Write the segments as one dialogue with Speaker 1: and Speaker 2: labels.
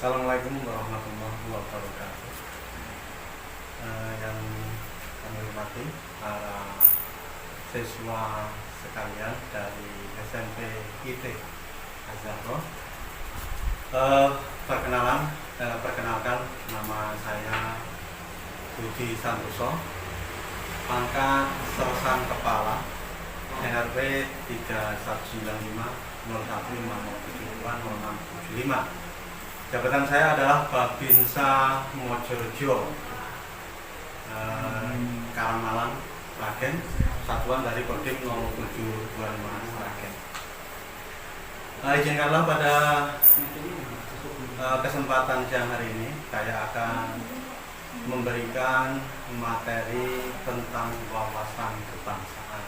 Speaker 1: Assalamualaikum warahmatullahi wabarakatuh. Yang kami hormati para siswa sekalian dari SMP IT Azhar. Perkenalkan nama saya Budi Santoso, pangkat Sersan Kepala NRP 3195 Jabatan saya adalah Babinsa Mojorejo, Karangmalang, Sragen, satuan dari Kodim 0725 Sragen. Izinkanlah pada kesempatan siang hari ini saya akan memberikan materi tentang wawasan kebangsaan.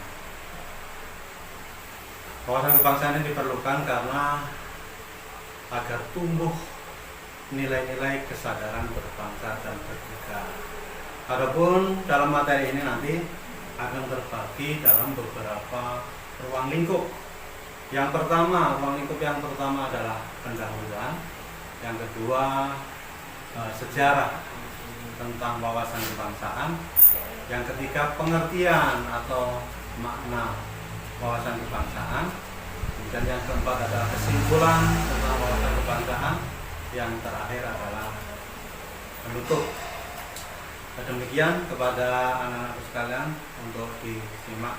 Speaker 1: Wawasan kebangsaan ini diperlukan karena agar tumbuh nilai-nilai kesadaran berbangsa dan bernegara. Adapun dalam materi ini nanti akan terbagi dalam beberapa ruang lingkup. Ruang lingkup yang pertama adalah pendahuluan, yang kedua sejarah tentang wawasan kebangsaan, yang ketiga pengertian atau makna wawasan kebangsaan, kemudian yang keempat adalah kesimpulan tentang wawasan kebangsaan, yang terakhir adalah penutup. Demikian kepada anak-anak sekalian untuk disimak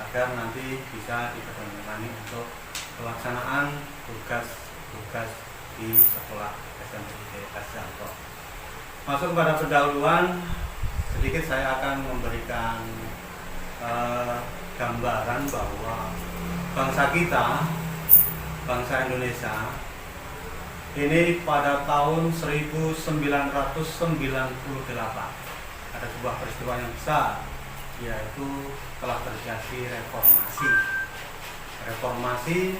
Speaker 1: agar nanti bisa dipergunakan untuk pelaksanaan tugas-tugas di sekolah SMP Azhar. Masuk kepada pendahuluan, sedikit saya akan memberikan gambaran bahwa bangsa kita, bangsa Indonesia, ini pada tahun 1998 ada sebuah peristiwa yang besar, yaitu telah terjadi reformasi. Reformasi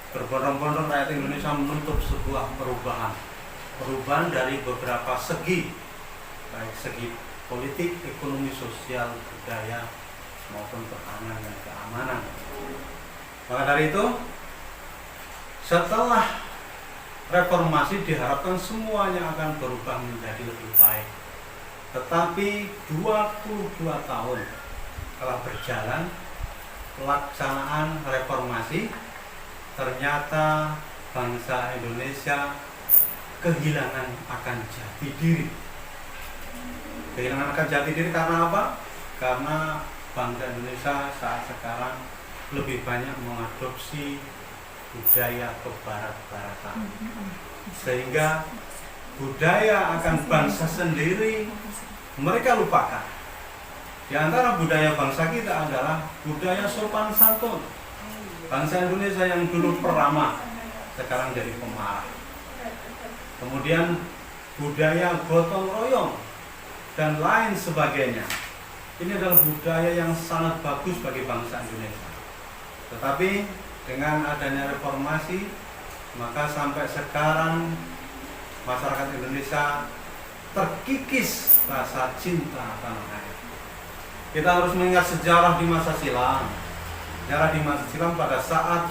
Speaker 1: berbondong-bondong rakyat Indonesia menuntut sebuah perubahan dari beberapa segi, baik segi politik, ekonomi, sosial, budaya, maupun pertahanan dan keamanan. Maka dari itu, setelah reformasi diharapkan semuanya akan berubah menjadi lebih baik. Tetapi 22 tahun telah berjalan pelaksanaan reformasi, ternyata bangsa Indonesia kehilangan akan jati diri. Kehilangan akan jati diri karena apa? Karena bangsa Indonesia saat sekarang lebih banyak mengadopsi budaya kebarat-baratan, sehingga budaya akan bangsa sendiri mereka lupakan. Di antara budaya bangsa kita adalah budaya sopan santun. Bangsa Indonesia yang dulu peramah sekarang jadi pemarah. Kemudian budaya gotong royong dan lain sebagainya. Ini adalah budaya yang sangat bagus bagi bangsa Indonesia. Tetapi dengan adanya reformasi, maka sampai sekarang masyarakat Indonesia terkikis rasa cinta tanah air. Kita harus mengingat sejarah di masa silam. Sejarah di masa silam pada saat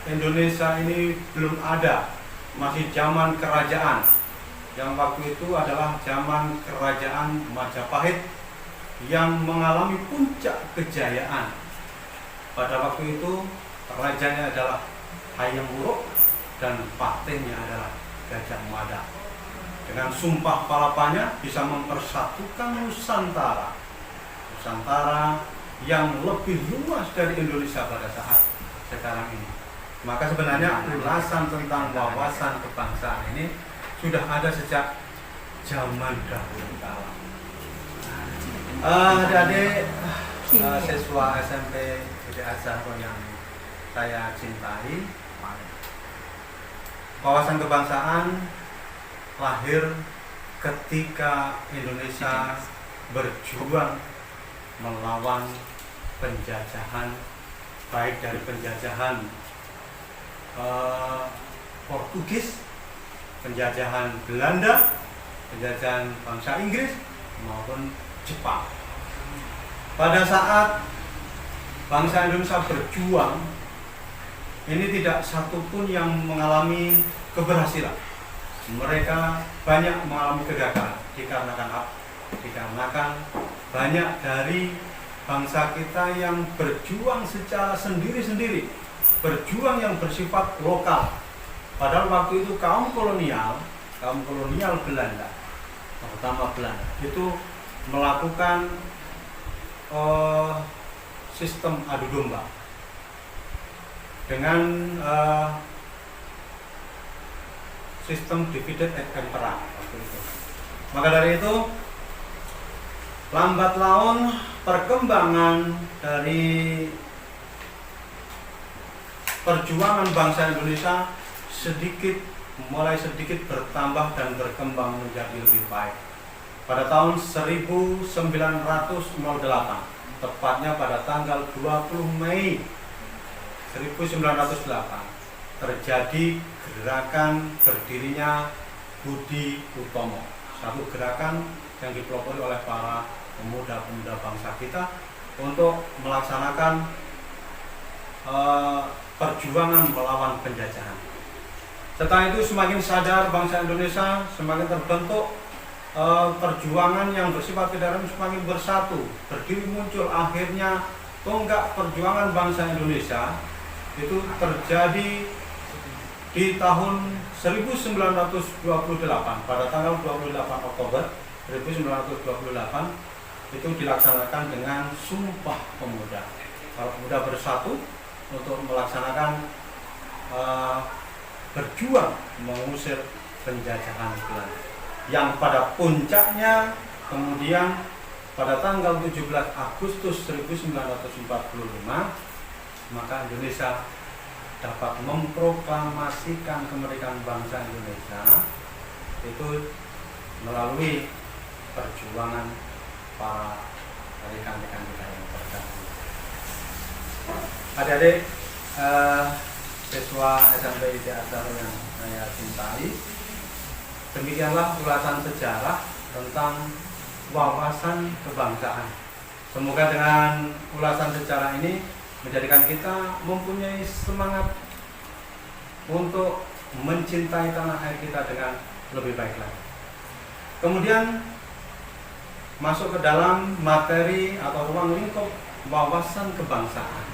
Speaker 1: Indonesia ini belum ada, masih zaman kerajaan. Yang waktu itu adalah zaman kerajaan Majapahit yang mengalami puncak kejayaan. Pada waktu itu rajanya adalah Hayam Wuruk dan patihnya adalah Gajah Mada. Dengan sumpah palapanya bisa mempersatukan Nusantara yang lebih luas dari Indonesia pada saat sekarang ini. Maka sebenarnya ulasan tentang wawasan kebangsaan ini sudah ada sejak zaman dahulu kala. Adik-adik siswa SMP IT Azhar yang saya cintai, wawasan kebangsaan lahir ketika Indonesia berjuang melawan penjajahan, baik dari penjajahan Portugis, penjajahan Belanda, penjajahan bangsa Inggris maupun Jepang. Pada saat bangsa Indonesia berjuang, ini tidak satupun yang mengalami keberhasilan. mereka banyak mengalami kegagalan dikarenakan apa? Dikarenakan banyak dari bangsa kita yang berjuang secara sendiri-sendiri, berjuang yang bersifat lokal. Padahal waktu itu kaum kolonial Belanda, terutama Belanda, itu melakukan sistem adu domba dengan sistem divided et impera waktu itu. Maka dari itu, lambat laun perkembangan dari perjuangan bangsa Indonesia mulai sedikit bertambah dan berkembang menjadi lebih baik. Pada tahun 1908, tepatnya pada tanggal 20 Mei 1908, terjadi gerakan berdirinya Budi Utomo, satu gerakan yang dipelopori oleh para pemuda-pemuda bangsa kita untuk melaksanakan perjuangan melawan penjajahan. Setelah itu semakin sadar bangsa Indonesia, semakin terbentuk perjuangan yang bersifat federal semakin bersatu, berdiri muncul akhirnya tonggak perjuangan bangsa Indonesia itu terjadi di tahun 1928 pada tanggal 28 Oktober 1928 itu dilaksanakan dengan Sumpah Pemuda. Para pemuda bersatu untuk melaksanakan berjuang mengusir penjajahan Belanda. Yang pada puncaknya kemudian pada tanggal 17 Agustus 1945 maka Indonesia dapat memproklamasikan kemerdekaan bangsa Indonesia itu melalui perjuangan para rekan-rekan kita yang terdahulu. Adik-adik siswa SMP ITS yang saya cintai, demikianlah ulasan sejarah tentang wawasan kebangsaan. Semoga dengan ulasan sejarah ini menjadikan kita mempunyai semangat untuk mencintai tanah air kita dengan lebih baik lagi. Kemudian masuk ke dalam materi atau ruang lingkup wawasan kebangsaan.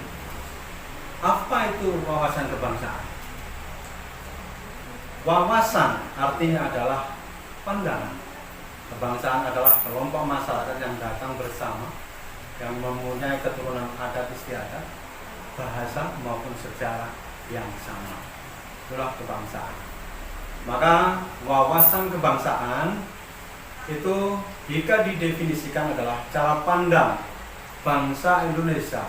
Speaker 1: Apa itu wawasan kebangsaan? Wawasan artinya adalah pandangan. Kebangsaan adalah kelompok masyarakat yang datang bersama, yang mempunyai keturunan adat istiadat, bahasa maupun sejarah yang sama. Itulah kebangsaan. Maka wawasan kebangsaan itu jika didefinisikan adalah cara pandang bangsa Indonesia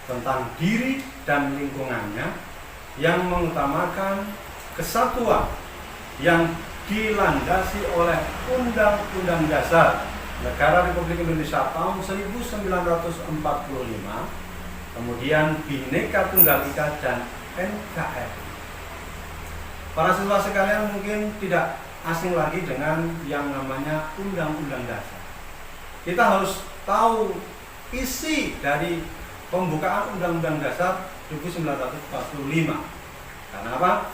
Speaker 1: tentang diri dan lingkungannya yang mengutamakan kesatuan yang dilandasi oleh Undang-Undang Dasar Negara Republik Indonesia tahun 1945, kemudian Bhinneka Tunggal Ika dan NKRI. Para siswa sekalian mungkin tidak asing lagi dengan yang namanya Undang-Undang Dasar. Kita harus tahu isi dari pembukaan Undang-Undang Dasar 1945. Karena apa?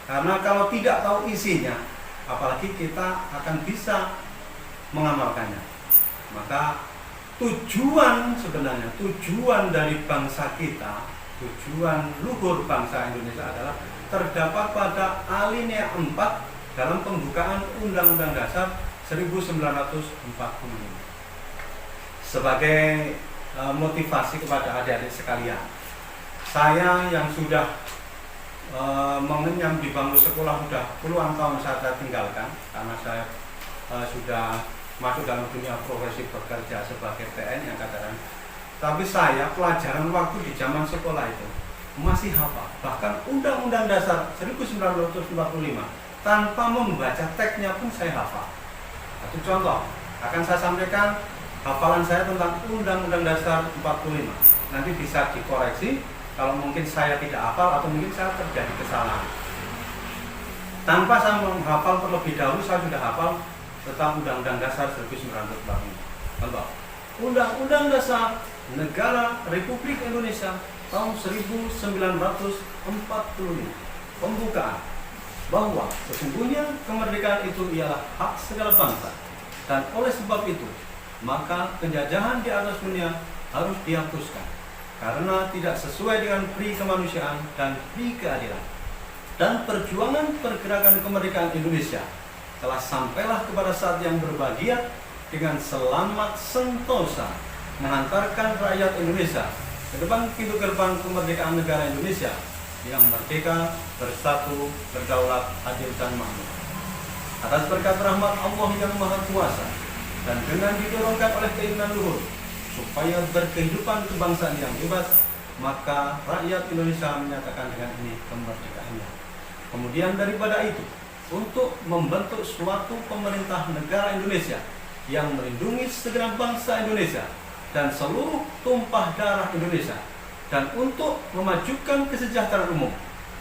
Speaker 1: Karena kalau tidak tahu isinya, apalagi kita akan bisa mengamalkannya. Maka tujuan dari bangsa kita, tujuan luhur bangsa Indonesia adalah terdapat pada alinea 4 dalam pembukaan Undang-Undang Dasar 1945. Sebagai motivasi kepada adik-adik sekalian, saya yang sudah mengenyam di bangku sekolah sudah puluhan tahun saya tinggalkan karena saya sudah masuk dalam dunia profesi bekerja sebagai TNI Angkatan. Tapi saya pelajaran waktu di zaman sekolah itu masih hafal, bahkan Undang-Undang Dasar 1945 tanpa membaca teksnya pun saya hafal. Satu contoh akan saya sampaikan hafalan saya tentang Undang-Undang Dasar 45. Nanti bisa dikoreksi kalau mungkin saya tidak hafal atau mungkin saya terjadi kesalahan. Tanpa saya menghafal terlebih dahulu, saya sudah hafal tentang Undang-Undang Dasar 1945. Contoh, Undang-Undang Dasar Negara Republik Indonesia tahun 1945. Pembukaan. bahwa sesungguhnya kemerdekaan itu ialah hak segala bangsa, dan oleh sebab itu maka penjajahan di atas dunia harus dihapuskan karena tidak sesuai dengan pri kemanusiaan dan pri keadilan. Dan perjuangan pergerakan kemerdekaan Indonesia telah sampailah kepada saat yang berbahagia dengan selamat sentosa menghantarkan rakyat Indonesia ke depan pintu gerbang kemerdekaan negara Indonesia yang merdeka, bersatu, berdaulat, adil dan makmur. Atas berkat rahmat Allah yang Maha Kuasa dan dengan didorongkan oleh keinginan luhur supaya berkehidupan kebangsaan yang bebas, maka rakyat Indonesia menyatakan dengan ini kemerdekaannya. Kemudian daripada itu, untuk membentuk suatu pemerintah negara Indonesia yang melindungi segenap bangsa Indonesia dan seluruh tumpah darah Indonesia, dan untuk memajukan kesejahteraan umum,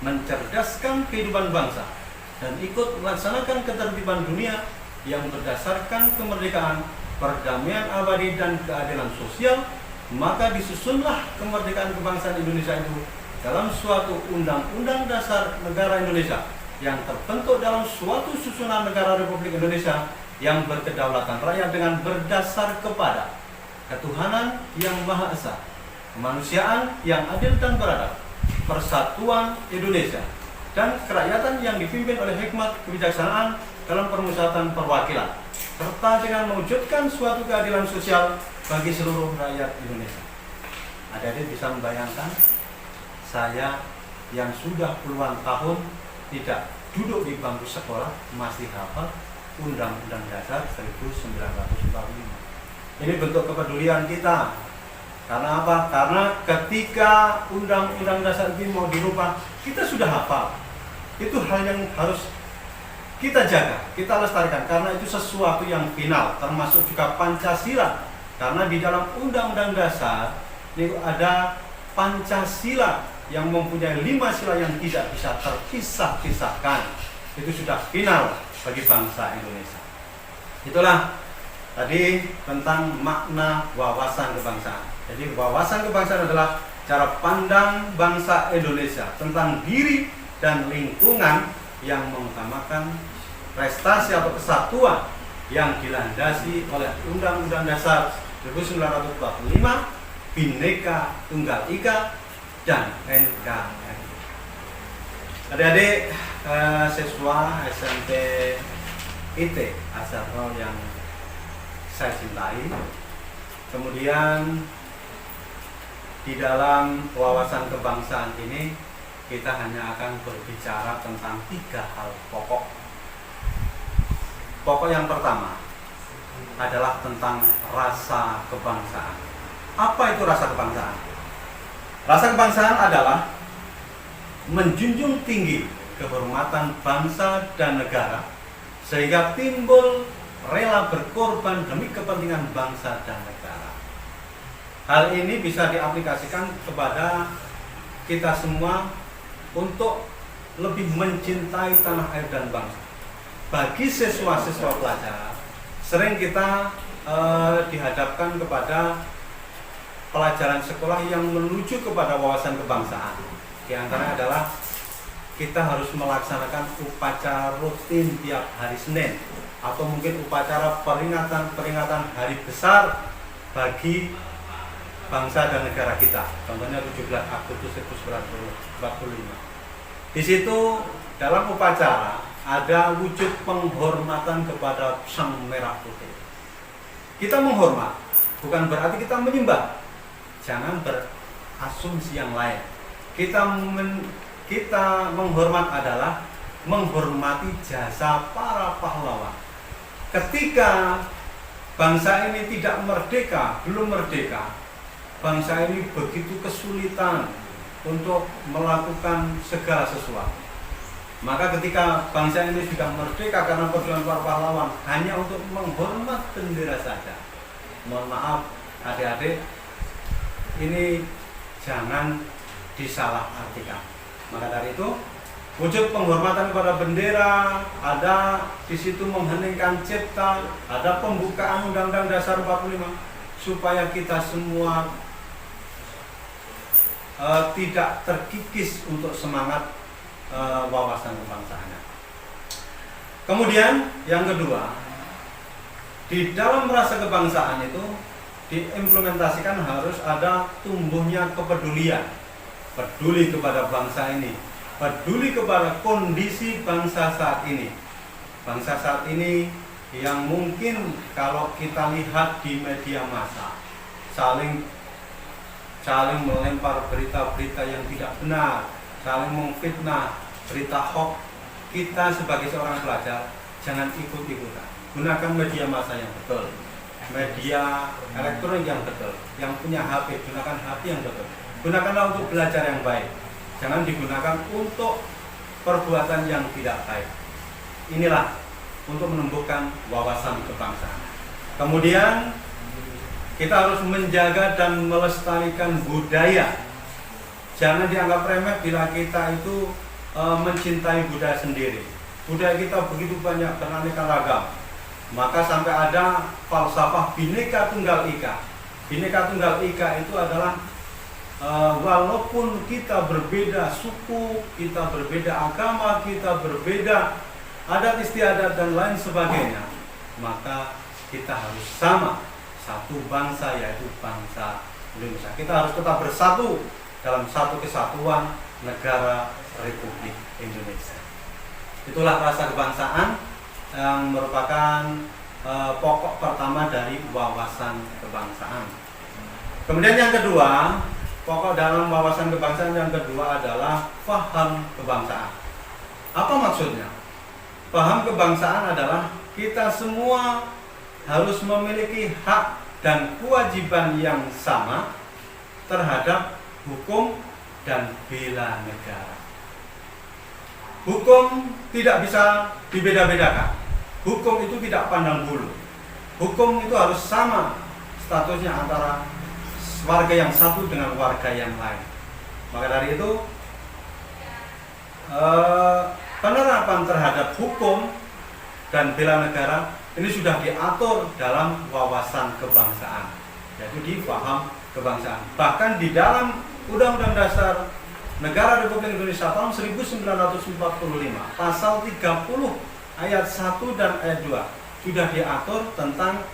Speaker 1: mencerdaskan kehidupan bangsa, dan ikut melaksanakan ketertiban dunia yang berdasarkan kemerdekaan, perdamaian abadi dan keadilan sosial, maka disusunlah kemerdekaan kebangsaan Indonesia itu dalam suatu Undang-Undang Dasar Negara Indonesia yang terbentuk dalam suatu susunan negara Republik Indonesia yang berkedaulatan rakyat dengan berdasar kepada ketuhanan yang Maha Esa, kemanusiaan yang adil dan beradab, persatuan Indonesia, dan kerakyatan yang dipimpin oleh hikmat kebijaksanaan dalam permusyawaratan perwakilan, serta dengan mewujudkan suatu keadilan sosial bagi seluruh rakyat Indonesia. Adik-adik bisa membayangkan saya yang sudah puluhan tahun tidak duduk di bangku sekolah masih hafal Undang-Undang Dasar 1945. Ini bentuk kepedulian kita. Karena apa? Karena ketika Undang-Undang Dasar ini mau dirubah, kita sudah hafal. Itu hal yang harus kita jaga, kita lestarikan, karena itu sesuatu yang final, termasuk juga Pancasila. Karena di dalam Undang-Undang Dasar ini ada Pancasila yang mempunyai 5 sila yang tidak bisa terpisah-pisahkan. Itu sudah final bagi bangsa Indonesia. Itulah tadi tentang makna wawasan kebangsaan. Jadi wawasan kebangsaan adalah cara pandang bangsa Indonesia tentang diri dan lingkungan yang mengutamakan prestasi atau kesatuan yang dilandasi oleh Undang-Undang Dasar 1945, Bhinneka Tunggal Ika, dan NKRI. Adik-adik siswa SMP IT Azharul yang saya cintai, kemudian di dalam wawasan kebangsaan ini kita hanya akan berbicara tentang 3 hal pokok. Pokok yang pertama adalah tentang rasa kebangsaan. Apa itu rasa kebangsaan? Rasa kebangsaan adalah menjunjung tinggi kehormatan bangsa dan negara sehingga timbul rela berkorban demi kepentingan bangsa dan negara. Hal ini bisa diaplikasikan kepada kita semua untuk lebih mencintai tanah air dan bangsa. Bagi siswa-siswa pelajar, sering kita dihadapkan kepada pelajaran sekolah yang menuju kepada wawasan kebangsaan. Di antaranya adalah kita harus melaksanakan upacara rutin tiap hari Senin, atau mungkin upacara peringatan hari besar bagi bangsa dan negara kita. Contohnya 17 Agustus 1945. Di situ dalam upacara ada wujud penghormatan kepada Sang Merah Putih. Kita menghormat bukan berarti kita menyembah. Jangan berasumsi yang lain. Kita menghormat adalah menghormati jasa para pahlawan. Ketika bangsa ini tidak merdeka, belum merdeka, bangsa ini begitu kesulitan untuk melakukan segala sesuatu. Maka ketika bangsa ini sudah merdeka karena perjuangan para pahlawan, hanya untuk menghormat bendera saja. Mohon maaf adik-adik, ini jangan disalahartikan. Maka dari itu, wujud penghormatan kepada bendera, ada di situ mengheningkan cipta, ada pembukaan Undang-Undang Dasar 45, supaya kita semua tidak terkikis untuk semangat wawasan kebangsaannya. Kemudian yang kedua, di dalam rasa kebangsaan itu diimplementasikan harus ada tumbuhnya kepedulian, peduli kepada bangsa ini, peduli kepada kondisi bangsa saat ini. Bangsa saat ini yang mungkin kalau kita lihat di media massa saling melempar berita-berita yang tidak benar, saling memfitnah, berita hoax. Kita sebagai seorang pelajar jangan ikut-ikutan. Gunakan media massa yang betul, media elektronik yang betul. Yang punya HP, gunakan HP yang betul. Gunakanlah untuk belajar yang baik. Jangan digunakan untuk perbuatan yang tidak baik. Inilah untuk menumbuhkan wawasan kebangsaan. Kemudian kita harus menjaga dan melestarikan budaya. Jangan dianggap remeh bila kita itu mencintai budaya sendiri. Budaya kita begitu banyak, beraneka ragam. Maka sampai ada falsafah Bhinneka Tunggal Ika. Bhinneka Tunggal Ika itu adalah walaupun kita berbeda suku, kita berbeda agama, kita berbeda adat istiadat dan lain sebagainya, maka kita harus sama, satu bangsa, yaitu bangsa Indonesia. Kita harus tetap bersatu dalam satu kesatuan negara Republik Indonesia. Itulah rasa kebangsaan yang merupakan pokok pertama dari wawasan kebangsaan. Kemudian yang kedua, pokok dalam wawasan kebangsaan yang kedua adalah paham kebangsaan. Apa maksudnya? Paham kebangsaan adalah kita semua harus memiliki hak dan kewajiban yang sama terhadap hukum dan bela negara. Hukum tidak bisa dibeda-bedakan. Hukum itu tidak pandang bulu. Hukum itu harus sama statusnya antara warga yang satu dengan warga yang lain. Maka dari itu penerapan terhadap hukum dan bela negara ini sudah diatur dalam wawasan kebangsaan, yaitu di paham kebangsaan. Bahkan di dalam Undang-Undang Dasar Negara Republik Indonesia tahun 1945 pasal 30 ayat 1 dan ayat 2 sudah diatur tentang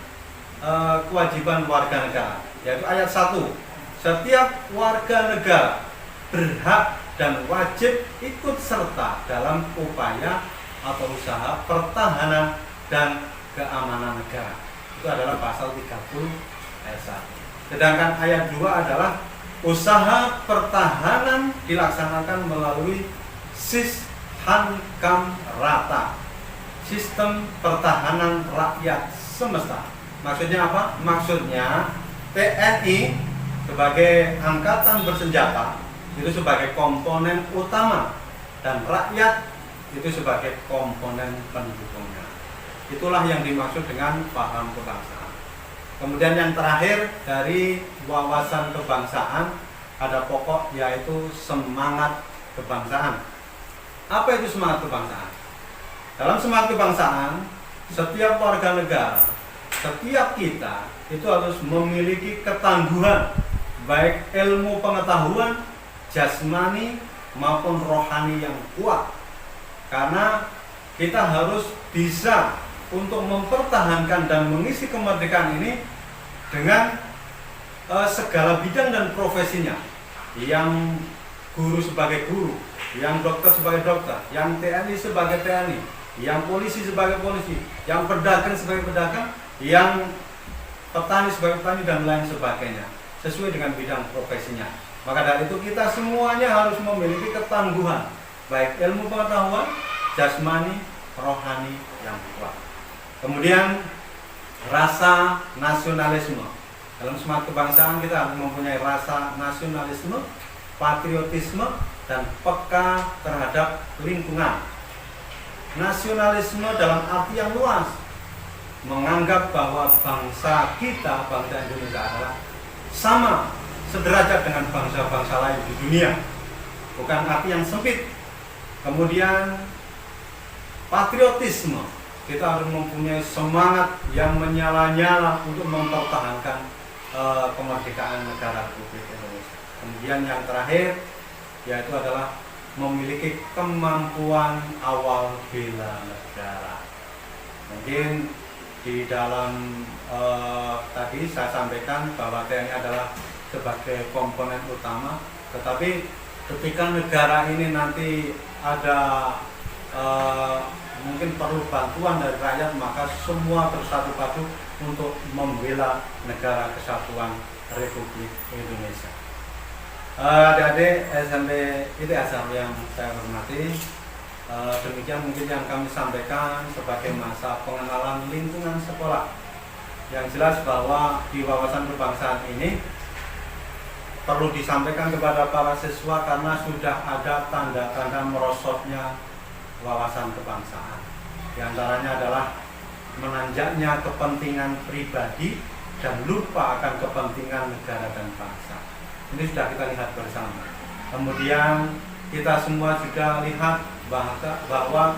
Speaker 1: kewajiban warga negara, yaitu ayat 1, setiap warga negara berhak dan wajib ikut serta dalam upaya atau usaha pertahanan dan keamanan negara. Itu adalah pasal 30 ayat 1. Sedangkan ayat 2 adalah usaha pertahanan dilaksanakan melalui Sishankam Rata, sistem pertahanan rakyat semesta. Maksudnya apa? Maksudnya TNI sebagai angkatan bersenjata itu sebagai komponen utama dan rakyat itu sebagai komponen pendukungnya. Itulah yang dimaksud dengan paham kebangsaan. Kemudian yang terakhir dari wawasan kebangsaan ada pokok, yaitu semangat kebangsaan. Apa itu semangat kebangsaan? Dalam semangat kebangsaan, setiap warga negara, setiap kita itu harus memiliki ketangguhan, baik ilmu pengetahuan, jasmani maupun rohani yang kuat. Karena kita harus bisa untuk mempertahankan dan mengisi kemerdekaan ini dengan segala bidang dan profesinya. Yang guru sebagai guru, yang dokter sebagai dokter, yang TNI sebagai TNI, yang polisi sebagai polisi, yang pedagang sebagai pedagang, yang petani sebagai petani dan lain sebagainya, sesuai dengan bidang profesinya. Maka dari itu kita semuanya harus memiliki ketangguhan, baik ilmu pengetahuan, jasmani, rohani yang kuat. Kemudian rasa nasionalisme. Dalam semangat kebangsaan kita harus mempunyai rasa nasionalisme, patriotisme, dan peka terhadap lingkungan. Nasionalisme dalam arti yang luas, menganggap bahwa bangsa kita, bangsa Indonesia adalah sama, sederajat dengan bangsa-bangsa lain di dunia, bukan arti yang sempit. Kemudian patriotisme, kita harus mempunyai semangat yang menyala-nyala untuk mempertahankan kemerdekaan negara Republik Indonesia. Kemudian yang terakhir yaitu adalah memiliki kemampuan awal bela negara. Mungkin di dalam tadi saya sampaikan bahwa TNI adalah sebagai komponen utama, tetapi ketika negara ini nanti ada mungkin perlu bantuan dari rakyat, maka semua bersatu padu untuk membela negara kesatuan Republik Indonesia. Adik-adik SMP ITS yang saya hormati, demikian mungkin yang kami sampaikan sebagai masa pengenalan lingkungan sekolah. Yang jelas bahwa di wawasan kebangsaan ini perlu disampaikan kepada para siswa karena sudah ada tanda-tanda merosotnya wawasan kebangsaan. Di antaranya adalah menanjaknya kepentingan pribadi dan lupa akan kepentingan negara dan bangsa. Ini sudah kita lihat bersama. Kemudian kita semua juga lihat bahwa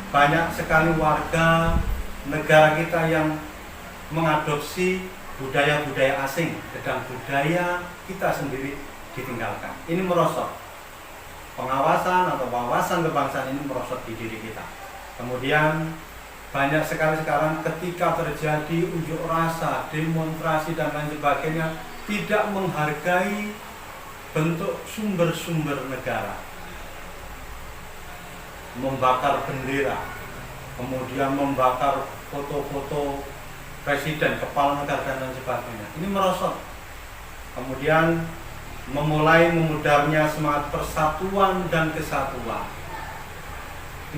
Speaker 1: banyak sekali warga negara kita yang mengadopsi budaya-budaya asing, sedang budaya kita sendiri ditinggalkan. Ini merosot. Pengawasan atau wawasan kebangsaan ini merosot di diri kita. Kemudian banyak sekali sekarang ketika terjadi unjuk rasa, demonstrasi dan lain sebagainya, tidak menghargai bentuk sumber-sumber negara, membakar bendera, kemudian membakar foto-foto presiden, kepala negara dan lain sebagainya. Ini merosot. Kemudian memulai memudarnya semangat persatuan dan kesatuan.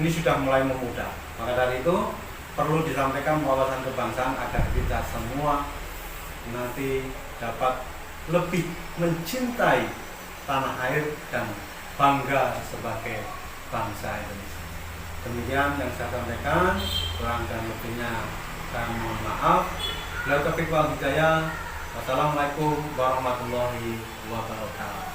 Speaker 1: Ini sudah mulai memudar. Maka dari itu perlu disampaikan wawasan kebangsaan agar kita semua nanti dapat lebih mencintai tanah air dan bangga sebagai bangsa Indonesia. Demikian yang saya sampaikan, kurang dan lebihnya saya mohon maaf. Bila taufiq wal hidayah. Wassalamualaikum warahmatullahi wabarakatuh.